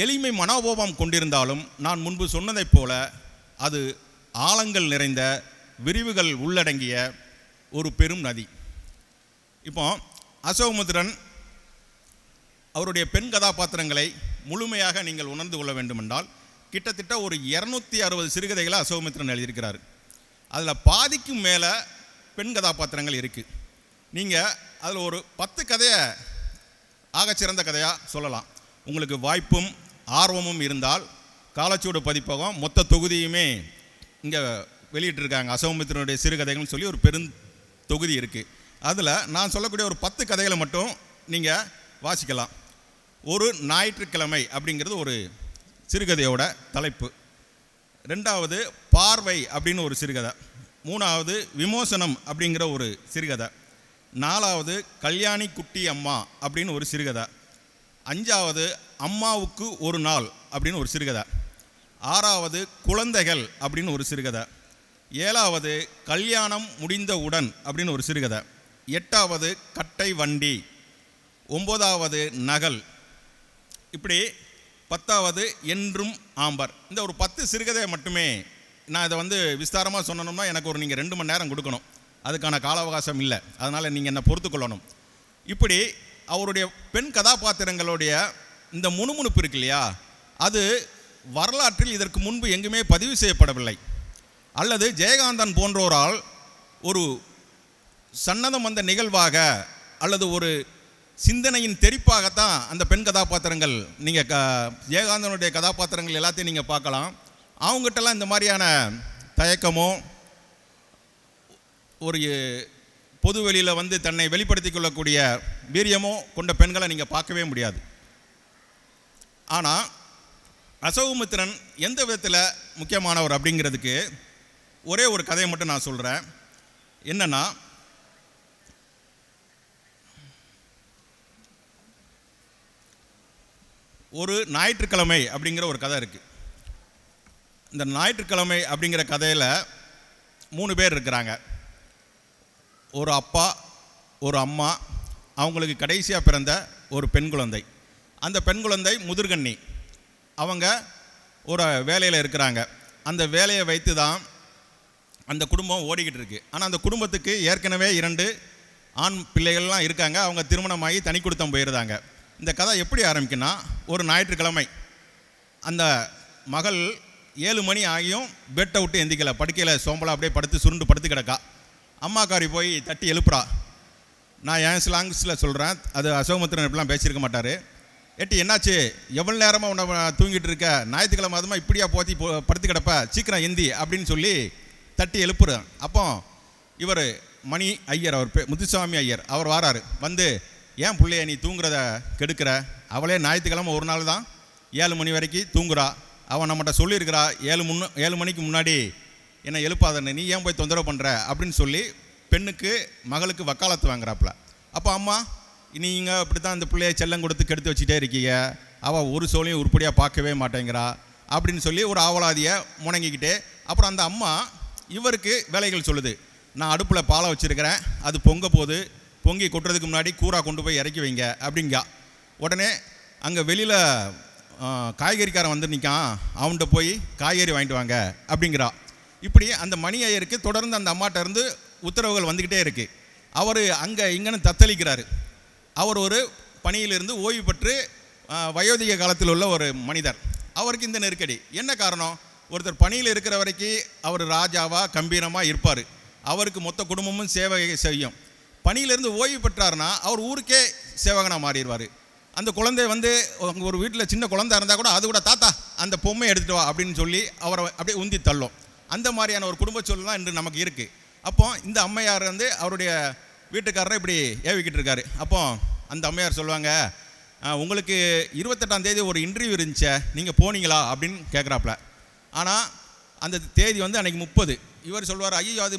எளிமை மனோபாவம் கொண்டிருந்தாலும் நான் முன்பு சொன்னதைப் போல அது ஆழங்கள் நிறைந்த விரிவுகள் உள்ளடங்கிய ஒரு பெரும் நதி. இப்போ அசோகமுத்திரன் அவருடைய பெண் கதாபாத்திரங்களை முழுமையாக நீங்கள் உணர்ந்து கொள்ள வேண்டுமென்றால் கிட்டத்தட்ட ஒரு 260 சிறுகதைகளை அசோகமுத்திரன் எழுதியிருக்கிறார். அதில் பாதிக்கும் மேலே பெண் கதாபாத்திரங்கள் இருக்குது. நீங்கள் அதில் ஒரு 10 கதையை ஆகச்சிறந்த கதையாக சொல்லலாம். உங்களுக்கு வாய்ப்பும் ஆர்வமும் இருந்தால் காலச்சுவடு பதிப்பகம் மொத்த தொகுதியுமே இங்கே வெளியிட்டிருக்காங்க. அசோகமுத்திரனுடைய சிறுகதைகள்னு சொல்லி ஒரு பெரும் தொகுதி இருக்குது. அதில் நான் சொல்லக்கூடிய ஒரு 10 கதைகளை மட்டும் நீங்கள் வாசிக்கலாம். ஒரு ஞாயிற்றுக்கிழமை அப்படிங்கிறது ஒரு சிறுகதையோட தலைப்பு. 2வது பார்வை அப்படின்னு ஒரு சிறுகதை. 3வது விமோசனம் அப்படிங்கிற ஒரு சிறுகதை. 4வது கல்யாணி குட்டி அம்மா அப்படின்னு ஒரு சிறுகதை. 5வது அம்மாவுக்கு ஒரு நாள் அப்படின்னு ஒரு சிறுகதை. 6வது குழந்தைகள் அப்படின்னு ஒரு சிறுகதை. 7வது கல்யாணம் முடிந்தவுடன் அப்படின்னு ஒரு சிறுகதை. 8வது கட்டை வண்டி. 9வது நகல். இப்படி 10வது என்றும் ஆம்பர். இந்த ஒரு 10 சிறுகதையை மட்டுமே நான் இதை விஸ்தாரமாக சொன்னோம்னா எனக்கு ஒரு நீங்கள் 2 மணி நேரம் கொடுக்கணும். அதுக்கான கால அவகாசம் இல்லை. அதனால் நீங்கள் என்னை பொறுத்து கொள்ளணும். இப்படி அவருடைய பெண் கதாபாத்திரங்களுடைய இந்த முணுமுணுப்பு இருக்கு இல்லையா, அது வரலாற்றில் இதற்கு முன்பு எங்குமே பதிவு செய்யப்படவில்லை. அல்லது ஜெயகாந்தன் போன்றோரால் ஒரு சன்னதம் வந்த நிகழ்வாக அல்லது ஒரு சிந்தனையின் தெரிப்பாகத்தான் அந்த பெண் கதாபாத்திரங்கள் நீங்கள் ஜெயகாந்தனுடைய கதாபாத்திரங்கள் எல்லாத்தையும் நீங்கள் பார்க்கலாம். அவங்ககிட்டலாம் இந்த மாதிரியான தயக்கமோ ஒரு பொது வெளியில் தன்னை வெளிப்படுத்தி கொள்ளக்கூடிய வீரியமோ கொண்ட பெண்களை நீங்கள் பார்க்கவே முடியாது. ஆனால் அசோகமுத்திரன் எந்த விதத்தில் முக்கியமானவர் அப்படிங்கிறதுக்கு ஒரே ஒரு கதையை மட்டும் நான் சொல்கிறேன். என்னென்னா, ஒரு ஞாயிற்றுக்கிழமை அப்படிங்கிற ஒரு கதை இருக்குது. இந்த ஞாயிற்றுக்கிழமை அப்படிங்கிற கதையில் 3 பேர் இருக்கிறாங்க. ஒரு அப்பா, ஒரு அம்மா, அவங்களுக்கு கடைசியாக பிறந்த ஒரு பெண் குழந்தை. அந்த பெண் குழந்தை முதிர்கண்ணி. அவங்க ஒரு வேலையில் இருக்கிறாங்க. அந்த வேலையை வைத்து தான் அந்த குடும்பம் ஓடிக்கிட்டு இருக்கு. ஆனால் அந்த குடும்பத்துக்கு ஏற்கனவே 2 ஆண் பிள்ளைகள்லாம் இருக்காங்க. அவங்க திருமணமாகி தனி குடுத்தம் போயிருந்தாங்க. இந்த கதை எப்படி ஆரம்பிக்குன்னா, ஒரு ஞாயிற்றுக்கிழமை அந்த மகள் 7 மணி ஆகியும் பெட்டை விட்டு எந்திக்கலை. படுக்கையில் சோம்பலாக அப்படியே படுத்து படுத்து கிடக்கா. அம்மாக்காரி போய் தட்டி எழுப்புறா. நான் என் ஸ்லாங்ஸில் சொல்கிறேன், அது அசோகமுத்திரன் இப்படிலாம் பேசியிருக்க மாட்டார். எட்டி என்னாச்சு, எவ்வளோ நேரமாக உன்னை தூங்கிட்டு இருக்க, ஞாயிற்றுக்கிழமை அதுமா இப்படியா போத்தி படுத்து கிடப்ப, சீக்கிரம் எந்தி அப்படின்னு சொல்லி தட்டி எழுப்புறேன். அப்போ இவர் மணி ஐயர், அவர் முத்துசாமி ஐயர், அவர் வாராரு. ஏன் பிள்ளைய நீ தூங்குறத கெடுக்கிற, அவளே ஞாயிற்றுக்கிழமை ஒரு நாள் தான் 7 மணி வரைக்கும் தூங்குறா, அவன் நம்மகிட்ட சொல்லியிருக்கிறா 7 மணிக்கு முன்னாடி என்னை எழுப்பாதன்னு, நீ ஏன் போய் தொந்தரவு பண்ணுற அப்படின்னு சொல்லி பெண்ணுக்கு மகளுக்கு வக்காலத்து வாங்குறாப்புல. அப்போ அம்மா, நீங்கள் இப்படி தான் இந்த பிள்ளையை செல்லம் கொடுத்து கெடுத்து வச்சுட்டே இருக்கீங்க, அவள் ஒரு சோலையும் உருப்படியாக பார்க்கவே மாட்டேங்கிறா அப்படின்னு சொல்லி ஒரு ஆவலாதியை முணங்கிக்கிட்டே, அப்புறம் அந்த அம்மா இவருக்கு வேலைகள் சொல்லுது. நான் அடுப்பில் பாலை வச்சுருக்கிறேன், அது பொங்க போகுது, பொங்கி கொட்டுறதுக்கு முன்னாடி கூரா கொண்டு போய் இறக்கி வைங்க அப்படிங்கா. உடனே அங்கே வெளியில் காய்கறிக்காரன் வந்து நிற்கான், அவன்கிட்ட போய் காய்கறி வாங்கிட்டு வாங்க அப்படிங்கிறா. இப்படி அந்த மணி ஐயருக்கு தொடர்ந்து அந்த அம்மாட்ட இருந்து உத்தரவுகள் வந்துக்கிட்டே இருக்குது. அவர் அங்கே இங்கன்னு தத்தளிக்கிறாரு. அவர் ஒரு பணியிலிருந்து ஓய்வு பெற்று வயோதிக காலத்தில் உள்ள ஒரு மனிதர். அவருக்கு இந்த நெருக்கடி என்ன காரணம், ஒருத்தர் பணியில் இருக்கிற வரைக்கும் அவர் ராஜாவாக கம்பீரமாக இருப்பார், அவருக்கு மொத்த குடும்பமும் சேவை செய்யும். பணியிலிருந்து ஓய்வு பெற்றார்னா அவர் ஊருக்கே சேவகனாக மாறிடுவார். அந்த குழந்தை ஒரு வீட்டில் சின்ன குழந்தை இருந்தால் கூட அது கூட தாத்தா அந்த பொம்மையை எடுத்துகிட்டு வா அப்படின்னு சொல்லி அவரை அப்படியே உந்தி தள்ளும். அந்த மாதிரியான ஒரு குடும்ப சூழல் தான் இன்று நமக்கு இருக்குது. அப்போ இந்த அம்மையார் அவருடைய வீட்டுக்காரரை இப்படி ஏவிக்கிட்டு இருக்காரு. அப்போ அந்த அம்மையார் சொல்லுவாங்க, உங்களுக்கு 28ஆம் தேதி ஒரு இன்டர்வியூ இருந்துச்சே, நீங்கள் போனீங்களா அப்படின்னு கேட்குறாப்புல. ஆனால் அந்த தேதி அன்றைக்கி 30. இவர் சொல்வார், ஐயோ அது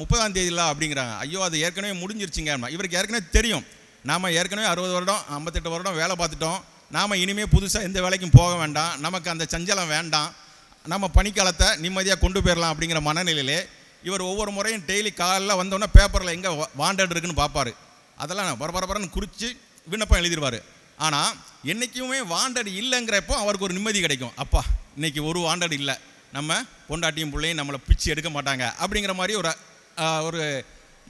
30ஆம் தேதியில அப்படிங்கிறாங்க. ஐயோ அது ஏற்கனவே முடிஞ்சிருச்சுங்க. இவருக்கு ஏற்கனவே தெரியும், நாம் ஏற்கனவே 60 வருடம் 58 வருடம் வேலை பார்த்துட்டோம், நாம் இனிமேல் புதுசாக எந்த வேலைக்கும் போக வேண்டாம், நமக்கு அந்த சஞ்சலம் வேண்டாம், நம்ம பனிக்காலத்தை நிம்மதியாக கொண்டு போயிடலாம் அப்படிங்கிற மனநிலையிலே இவர் ஒவ்வொரு முறையும் டெய்லி காலையில் வந்தோடனே பேப்பரில் எங்கே வாண்டட் இருக்குன்னு பார்ப்பார். அதெல்லாம் பரபரன்னு குறித்து விண்ணப்பம் எழுதிடுவார். ஆனால் என்றைக்குமே வாண்டட் இல்லைங்கிறப்போ அவருக்கு ஒரு நிம்மதி கிடைக்கும். அப்பா இன்னைக்கு ஒரு வாண்டட் இல்லை, நம்ம பொண்டாட்டியும் பிள்ளையும் நம்மளை பிச்சு எடுக்க மாட்டாங்க அப்படிங்கிற மாதிரி ஒரு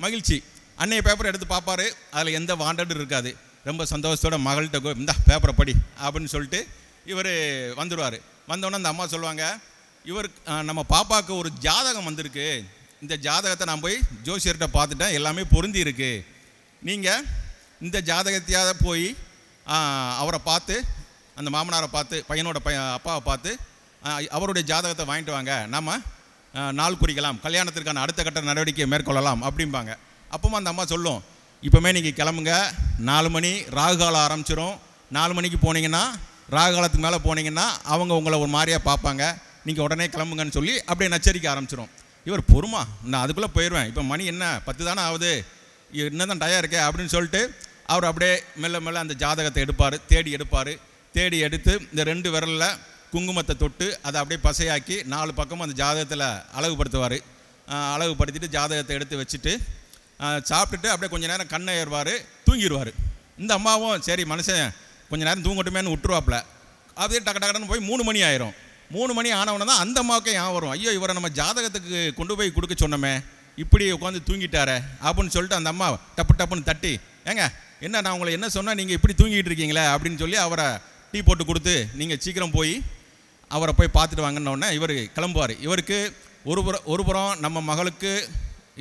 மகிழ்ச்சி. அன்னைய பேப்பர் எடுத்து பார்ப்பாரு, அதில் எந்த வாண்டடும் இருக்காது. ரொம்ப சந்தோஷத்தோட மகள்கிட்ட இந்த பேப்பரை படி அப்படின்னு சொல்லிட்டு இவர் வந்துடுவார். வந்தோடனே அந்த அம்மா சொல்லுவாங்க, இவர் நம்ம பாப்பாவுக்கு ஒரு ஜாதகம் வந்திருக்கு, இந்த ஜாதகத்தை நான் போய் ஜோசியர்கிட்ட பார்த்துட்டேன், எல்லாமே பொருந்தி இருக்கு, நீங்கள் இந்த ஜாதகத்தையாவது போய் அவரை பார்த்து, அந்த மாமனாரை பார்த்து, பையனோட அப்பாவை பார்த்து அவருடைய ஜாதகத்தை வாங்கிட்டு வாங்க, நம்ம நாள் குறிக்கலாம், கல்யாணத்திற்கான அடுத்த கட்ட நடவடிக்கையை மேற்கொள்ளலாம் அப்படிம்பாங்க. அப்பவும் அந்த அம்மா சொல்லும், இப்போமே நீங்கள் கிளம்புங்க, 4 மணி ராகு காலம் ஆரம்பிச்சிடும், 4 மணிக்கு போனீங்கன்னா ராகு காலத்துக்கு மேலே போனீங்கன்னா அவங்க உங்களை ஒரு மாதிரியாக பார்ப்பாங்க, நீங்கள் உடனே கிளம்புங்கன்னு சொல்லி அப்படியே நச்சரிக்க ஆரம்பிச்சிடும். இவர் பொறுமா, நான் அதுக்குள்ளே போயிடுவேன், இப்போ மணி என்ன 10 தானே ஆகுது, இன்னும் தான் டயம் இருக்கே அப்படின்னு சொல்லிட்டு அவர் அப்படியே மெல்ல மெல்ல அந்த ஜாதகத்தை தேடி எடுத்து இந்த 2 விரலில் குங்குமத்தை தொட்டு அதை அப்படியே பசையாக்கி 4 பக்கமும் அந்த ஜாதகத்தில் அழகுபடுத்திட்டு ஜாதகத்தை எடுத்து வச்சுட்டு சாப்பிட்டுட்டு அப்படியே கொஞ்சம் நேரம் கண்ணை ஏறுவார், தூங்கிடுவார். இந்த அம்மாவும் சரி மனுஷன் கொஞ்சம் நேரம் தூங்கட்டுமேனு விட்டுருவாப்புல. அப்படியே டக்குன்னு போய் 3 மணி ஆயிரும். 3 மணி ஆனவன தான் அந்த அம்மாவுக்கே வரும், ஐயோ இவரை நம்ம ஜாதகத்துக்கு கொண்டு போய் கொடுக்க சொன்னோமே, இப்படி உட்காந்து தூங்கிட்டாரே அப்படின்னு சொல்லிட்டு அந்த அம்மா டப்புன்னு தட்டி, ஏங்க என்ன நான் உங்களை என்ன சொன்னால் நீங்கள் இப்படி தூங்கிட்டு இருக்கீங்களே அப்படின்னு சொல்லி அவரை டீ போட்டு கொடுத்து நீங்கள் சீக்கிரம் போய் அவரை போய் பார்த்துட்டு வாங்கினோடனே இவர் கிளம்புவார். இவருக்கு ஒரு புறம் நம்ம மகளுக்கு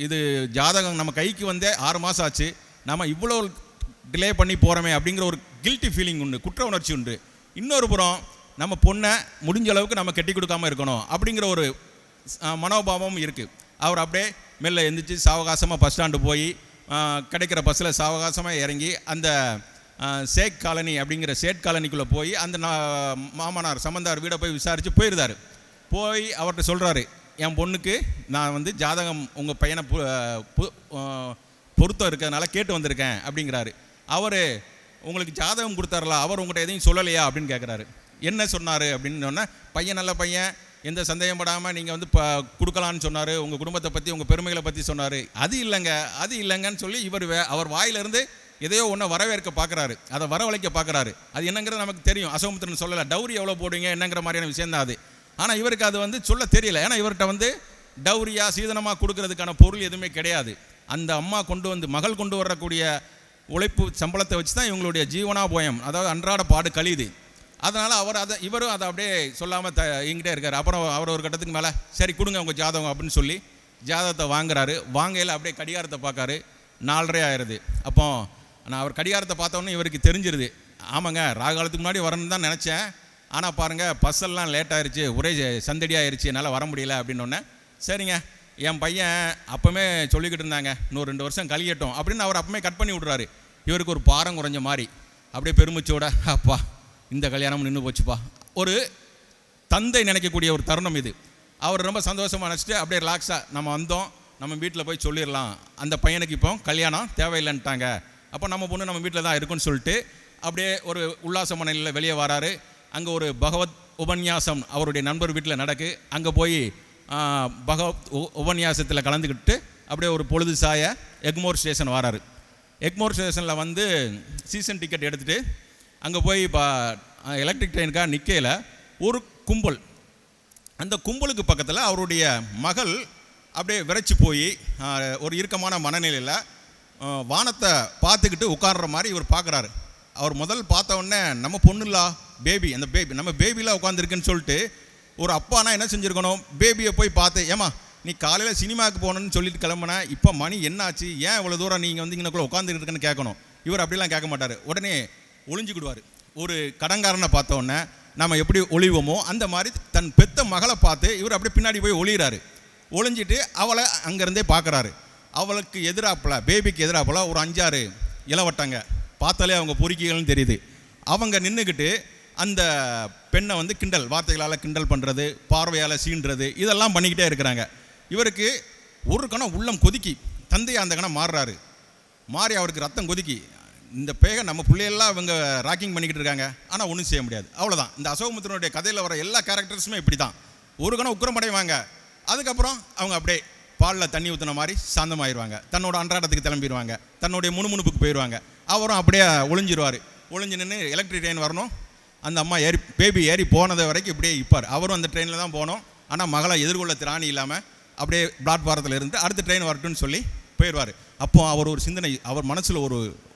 இது ஜாதகம் நம்ம கைக்கு வந்தே 6 மாதம் ஆச்சு, நம்ம இவ்வளோ டிலே பண்ணி போகிறோமே அப்படிங்கிற ஒரு கில்ட்டி ஃபீலிங் உண்டு, குற்ற உணர்ச்சி உண்டு. இன்னொரு புறம் நம்ம பொண்ணை முடிஞ்ச அளவுக்கு நம்ம கட்டி கொடுக்காமல் இருக்கணும் அப்படிங்கிற ஒரு மனோபாவமும் இருக்குது. அவர் அப்படியே மெல்ல எந்திரிச்சு சாவகாசமாக பஸ் ஸ்டாண்டு போய் கிடைக்கிற பஸ்ஸில் சாவகாசமாக இறங்கி அந்த சேக் காலனி அப்படிங்கிற சேட் காலனிக்குள்ளே போய் அந்த மாமனார் சம்பந்தார் வீடை போய் விசாரித்து போயிருந்தார். போய் அவர்கிட்ட சொல்கிறாரு, என் பொண்ணுக்கு நான் வந்து ஜாதகம் உங்கள் பையனை பொருத்தம் இருக்கிறதுனால கேட்டு வந்திருக்கேன் அப்படிங்கிறாரு. அவர் உங்களுக்கு ஜாதகம் கொடுத்தாரல, அவர் உங்கள்கிட்ட எதையும் சொல்லலையா அப்படின்னு கேட்குறாரு. என்ன சொன்னார் அப்படின்னு சொன்னால், பையன் நல்ல பையன், எந்த சந்தேகம் படாமல் நீங்கள் வந்து கொடுக்கலான்னு சொன்னார், உங்கள் குடும்பத்தை பற்றி உங்கள் பெருமைகளை பற்றி சொன்னார். அது இல்லைங்கன்னு சொல்லி அவர் வாயிலிருந்து எதையோ ஒன்றை வரவேற்க பார்க்குறாரு, அதை வரவழைக்க பார்க்குறாரு. அது என்னங்கிறது நமக்கு தெரியும், அசோகமித்திரன் சொல்லலை, டவுரி எவ்வளோ போடுவீங்க என்னங்கிற மாதிரியான விஷயம் தான் அது. ஆனால் இவருக்கு அது வந்து சொல்ல தெரியல. ஏன்னா இவர்கிட்ட வந்து டவுரியாக சீதனமாக கொடுக்கறதுக்கான பொருள் எதுவுமே கிடையாது. அந்த அம்மா மகள் கொண்டு வரக்கூடிய உழைப்பு சம்பளத்தை வச்சு தான் இவங்களுடைய ஜீவனாபோயம், அதாவது அன்றாட பாடு கழியுது. அதனால் இவரும் அதை அப்படியே சொல்லாமல் இங்கிட்டே இருக்கார். அப்புறம் அவர் ஒரு கட்டத்துக்கு மேலே சரி கொடுங்க உங்கள் ஜாதகம் அப்படின்னு சொல்லி ஜாதகத்தை வாங்குறாரு. வாங்கையில் அப்படியே கடிகாரத்தை பார்க்காரு, 4:30 ஆயிடுது. அப்போ நான் அவர் கடிகாரத்தை பார்த்தோன்னே இவருக்கு தெரிஞ்சிருது, ஆமாங்க ராகாலத்துக்கு முன்னாடி வரணும்னு தான் நினச்சேன், ஆனால் பாருங்கள் பஸ்ஸெல்லாம் லேட் ஆயிடுச்சு, ஒரே சந்தடி ஆயிடுச்சு, என்னால் வர முடியல அப்படின்னோடனே சரிங்க என் பையன் அப்போமே சொல்லிக்கிட்டு இருந்தாங்க இன்னும் 2 வருஷம் கழியட்டும் அப்படின்னு அவர் அப்போமே கட் பண்ணி விட்றாரு. இவருக்கு ஒரு பாரம் குறைஞ்ச மாதிரி அப்படியே பெருமிச்சோட, அப்பா இந்த கல்யாணம் நின்று போச்சுப்பா, ஒரு தந்தை நினைக்கக்கூடிய ஒரு தருணம் இது. அவர் ரொம்ப சந்தோஷமாக நினச்சிட்டு அப்படியே ரிலாக்ஸாக நம்ம வந்தோம், நம்ம வீட்டில் போய் சொல்லிடலாம், அந்த பையனுக்கு இப்போ கல்யாணம் தேவையில்லைன்ட்டாங்க, அப்போ நம்ம பொண்ணு நம்ம வீட்டில் தான் இருக்குன்னு சொல்லிட்டு அப்படியே ஒரு உல்லாச மனையில் வெளியே வராரு. அங்கே ஒரு பகவத் உபன்யாசம் அவருடைய நண்பர் வீட்டில் நடக்கு. அங்கே போய் பகவத் உபன்யாசத்தில் கலந்துக்கிட்டு அப்படியே ஒரு பொழுது சாய எக்மோர் ஸ்டேஷன் வராரு. எக்மோர் ஸ்டேஷனில் வந்து சீசன் டிக்கெட் எடுத்துகிட்டு அங்கே போய் இப்போ எலக்ட்ரிக் ட்ரெயினுக்காக நிற்கையில் ஒரு கும்பல், அந்த கும்பலுக்கு பக்கத்தில் அவருடைய மகள் அப்படியே விரைச்சி போய் ஒரு இறுக்கமான மனநிலையில் வானத்தை பார்த்துக்கிட்டு உட்கார்ற மாதிரி இவர் பார்க்குறாரு. அவர் முதல் பார்த்த உடனே நம்ம பொண்ணுலா பேபி, அந்த பேபி நம்ம பேபிலாம் உட்காந்துருக்குன்னு சொல்லிட்டு ஒரு அப்பானா என்ன செஞ்சுருக்கணும், பேபியை போய் பார்த்து, ஏமா நீ காலையில் சினிமாவுக்கு போகணுன்னு சொல்லிட்டு கிளம்புனேன், இப்போ மணி என்னாச்சு, ஏன் இவ்வளோ தூரம் நீங்கள் வந்து இங்கனக்குள்ளே உட்காந்துக்கிட்டு இருக்குன்னு கேட்கணும். இவர் அப்படிலாம் கேட்க மாட்டார், உடனே ஒளிஞ்சிக்கிடுவார். ஒரு கடங்காரனை பார்த்த உடனே நம்ம எப்படி ஒளிவோமோ அந்த மாதிரி தன் பெத்த மகளை பார்த்து இவர் அப்படியே பின்னாடி போய் ஒளிகிறாரு. ஒளிஞ்சிட்டு அவளை அங்கேருந்தே பார்க்குறாரு. அவளுக்கு எதிராப்பில், பேபிக்கு எதிராப்பில் ஒரு 5-6 இளவட்டங்க, பார்த்தாலே அவங்க பொறுக்கிகள்னு தெரியுது. அவங்க நின்றுக்கிட்டு அந்த பெண்ணை வந்து கிண்டல் வார்த்தைகளால் கிண்டல் பண்ணுறது, பார்வையால் சீன்றது, இதெல்லாம் பண்ணிக்கிட்டே இருக்கிறாங்க. இவருக்கு ஒரு கணம் உள்ளம் கொதிக்கி தந்தையை அந்த கணம் மாறுறாரு. மாறி அவருக்கு ரத்தம் கொதிக்கி, இந்த பேக நம்ம பிள்ளையெல்லாம் இவங்க ராக்கிங் பண்ணிக்கிட்டு இருக்காங்க, ஆனால் ஒன்றும் செய்ய முடியாது, அவ்வளோதான். இந்த அசோகமித்திரனுடைய கதையில் வர எல்லா கேரக்டர்ஸுமே இப்படி தான். ஒரு கணம் உக்கிரமடைவாங்க, அதுக்கப்புறம் அவங்க அப்படியே பாலில் தண்ணி ஊற்றின மாதிரி சாந்தமாகிடுவாங்க, தன்னோட அன்றாடத்துக்கு கிளம்பிடுவாங்க, தன்னுடைய முணுமுணுப்புக்கு போயிடுவாங்க. அவரும் அப்படியே ஒளிஞ்சிருவார். ஒளிஞ்சு நின்று எலக்ட்ரிக் ட்ரெயின் வரணும், அந்த அம்மா பேபி ஏறி போனது வரைக்கும் இப்படியே இருப்பார். அவரும் அந்த ட்ரெயினில் தான் போனோம். ஆனால் மகளை எதிர்கொள்ள திராணி இல்லாமல் அப்படியே பிளாட்பாரத்தில் இருந்து அடுத்த ட்ரெயின் வரட்டும்னு சொல்லி போயிடுவார். அப்போ அவர் ஒரு சிந்தனை, அவர் மனசில்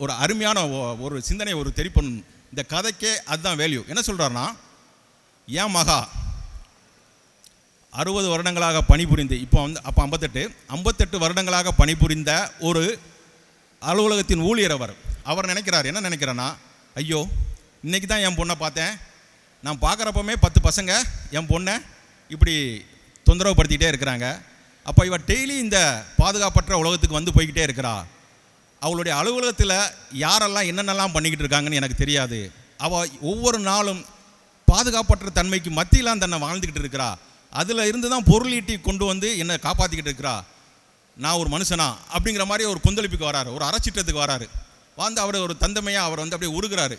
ஒரு அருமையான ஒரு சிந்தனை ஒரு தெரிப்பணும். இந்த கதைக்கே அதுதான் வேல்யூ. என்ன சொல்கிறாருன்னா, ஏன் மகா 60 வருடங்களாக பணிபுரிந்து, அப்போ 58 வருடங்களாக பணிபுரிந்த ஒரு அலுவலகத்தின் ஊழியர் அவர் நினைக்கிறார், என்ன நினைக்கிறான்னா, ஐயோ இன்றைக்கி தான் என் பொண்ணை பார்த்தேன், நான் பார்க்குறப்பமே 10 பசங்க என் பொண்ணை இப்படி தொந்தரவுப்படுத்திக்கிட்டே இருக்கிறாங்க. அப்போ இவள் டெய்லி இந்த பாதுகாப்பற்ற உலகத்துக்கு வந்து போய்கிட்டே இருக்கிறா. அவளுடைய அலுவலகத்தில் யாரெல்லாம் என்னென்னலாம் பண்ணிக்கிட்டு இருக்காங்கன்னு எனக்கு தெரியாது. அவள் ஒவ்வொரு நாளும் பாதுகாப்பற்ற தன்மைக்கு மத்தியிலாம் தன்னை வாழ்ந்துக்கிட்டு இருக்கிறா. அதில் இருந்து தான் பொருள் ஈட்டி கொண்டு வந்து என்னை காப்பாற்றிக்கிட்டு இருக்கிறா. நான் ஒரு மனுஷனா அப்படிங்கிற மாதிரி ஒரு கொந்தளிப்புக்கு வராரு, ஒரு அறச்சிட்டத்துக்கு வராரு. அவர் ஒரு தந்தமையாக அவர் அப்படியே உருகிறாரு.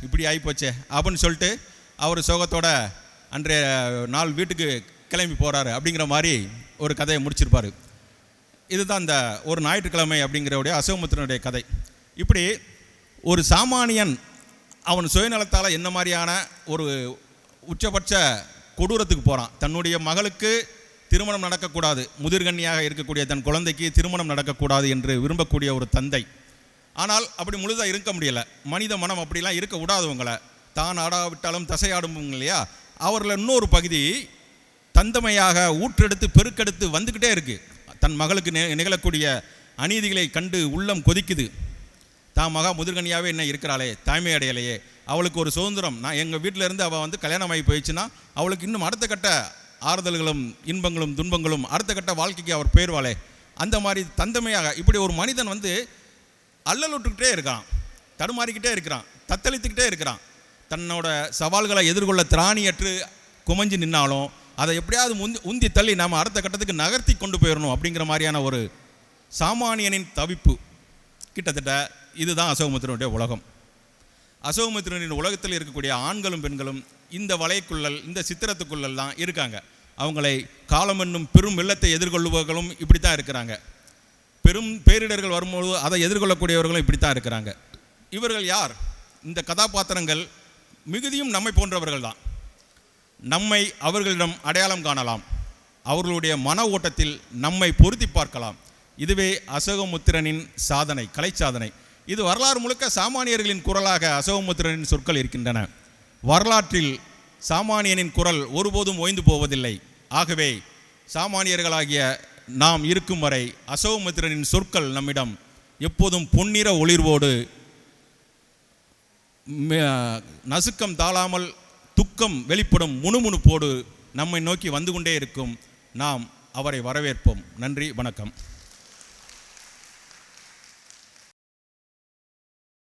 இப்படி ஆகிப்போச்சே அப்படின்னு சொல்லிட்டு அவர் சோகத்தோட அன்றைய நாள் வீட்டுக்கு கிளம்பி போகிறாரு. அப்படிங்கிற மாதிரி ஒரு கதையை முடிச்சிருப்பார். இதுதான் இந்த ஒரு ஞாயிற்றுக்கிழமை அப்படிங்கிறவுடைய அசோகமுத்திரனுடைய கதை. இப்படி ஒரு சாமானியன் அவன் சுயநலத்தால் என்ன மாதிரியான ஒரு உச்சபட்ச கொடூரத்துக்கு போகிறான். தன்னுடைய மகளுக்கு திருமணம் நடக்கக்கூடாது, முதிர்கன்னியாக இருக்கக்கூடிய தன் குழந்தைக்கு திருமணம் நடக்கக்கூடாது என்று விரும்பக்கூடிய ஒரு தந்தை. ஆனால் அப்படி முழுதாக இருக்க முடியலை. மனித மனம் அப்படிலாம் இருக்க விடாதவங்களை, தான் ஆடாவிட்டாலும் தசையாடுவங்க இல்லையா, அவரில் இன்னொரு பகுதி தந்தமையாக ஊற்றெடுத்து பெருக்கெடுத்து வந்துக்கிட்டே இருக்குது. தன் மகளுக்கு நிகழக்கூடிய அநீதிகளை கண்டு உள்ளம் கொதிக்குது. தான் மகா முதிர்கனியாகவே என்ன இருக்கிறாளே, தாய்மை அடையலையே, அவளுக்கு ஒரு சுதந்திரம், நான் எங்கள் வீட்டில் இருந்து அவள் கல்யாணம் ஆகி போயிடுச்சுன்னா அவளுக்கு இன்னும் அடுத்த கட்ட ஆறுதல்களும் இன்பங்களும் துன்பங்களும் அடுத்த கட்ட வாழ்க்கைக்கு அவர் போயிடுவாளே, அந்த மாதிரி தந்தமையாக இப்படி ஒரு மனிதன் அல்லலுட்டுக்கிட்டே இருக்கிறான், தடுமாறிக்கிட்டே இருக்கிறான், தத்தளித்துக்கிட்டே இருக்கிறான். தன்னோட சவால்களை எதிர்கொள்ள திராணியற்று குமஞ்சி நின்னாலும் அதை எப்படியாவது உந்தி தள்ளி நாம் அடுத்த கட்டத்துக்கு நகர்த்தி கொண்டு போயிடணும் அப்படிங்கிற மாதிரியான ஒரு சாமானியனின் தவிப்பு. கிட்டத்தட்ட இதுதான் அசோகமுத்திரனுடைய உலகம். அசோகமுத்திரனின் உலகத்தில் இருக்கக்கூடிய ஆண்களும் பெண்களும் இந்த வலைக்குள்ளல், இந்த சித்திரத்துக்குள்ளல் தான் இருக்காங்க. அவங்களை காலம் என்னும் பெரும் வெள்ளத்தை எதிர்கொள்பவர்களும் இப்படி தான் இருக்கிறாங்க. பெரும் பேரிடர்கள் வரும்போது அதை எதிர்கொள்ளக்கூடியவர்களும் இப்படி தான் இருக்கிறாங்க. இவர்கள் யார்? இந்த கதாபாத்திரங்கள் மிகுதியும் நம்மை போன்றவர்கள் தான். நம்மை அவர்களிடம் அடையாளம் காணலாம், அவர்களுடைய மன ஓட்டத்தில் நம்மை பொருத்தி பார்க்கலாம். இதுவே அசோகமுத்திரனின் சாதனை, கலை சாதனை. இது வரலாறு முழுக்க சாமானியர்களின் குரலாக அசோகமுத்திரனின் சொற்கள் இருக்கின்றன. வரலாற்றில் சாமானியனின் குரல் ஒருபோதும் ஓய்ந்து போவதில்லை. ஆகவே சாமானியர்களாகிய நாம் இருக்கும் வரை அசோகமுத்திரனின் சொற்கள் நம்மிடம் எப்போதும் பொன்னிற ஒளிர்வோடு, நசுக்கம் தாழாமல் துக்கம் வெளிப்படும் முணுமுணுப்போடு நம்மை நோக்கி வந்து கொண்டே இருக்கும். நாம் அவரை வரவேற்போம். நன்றி, வணக்கம்.